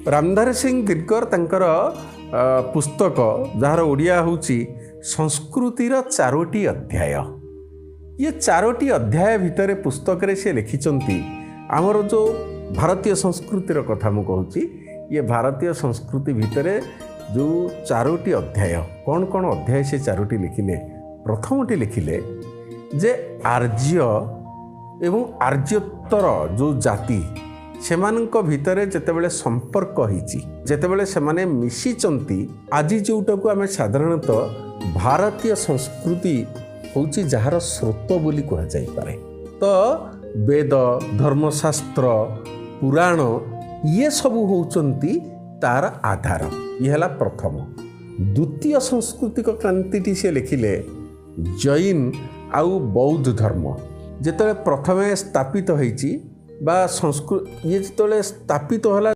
रामधारी सिंह दिनकर तंकर पुस्तक जार ओडिया होची संस्कृतिर चारोटी अध्याय। ये चारोटी अध्याय भितर पुस्तक रे से लिखिचंती आमर जो भारतीय संस्कृतिर कथा मु कहूची। ये भारतीय संस्कृति भितर जो चारोटी अध्याय कौन कौन अध्याय से चारोटी लिखिले। प्रथमटी लिखिले जे आर्य एवं आर्योत्तर जो जाति सेमानक भितरे जेतेबेले संपर्क होईची जेतेबेले सेमाने मिशिचंती आज जोटाको आमे साधारणतः भारतीय संस्कृति होची जहार स्रोत बोली कह जाई पारे। तो वेद धर्मशास्त्र पुराण ये सबू होचंती तार आधार। ये हला प्रथम। द्वितीय सांस्कृतिक क्रांति से लिखिले जैन आउ बौद्ध धर्म जेतले प्रथमे स्थापित होईची बा संस्कृत ये जेतले स्थापित होला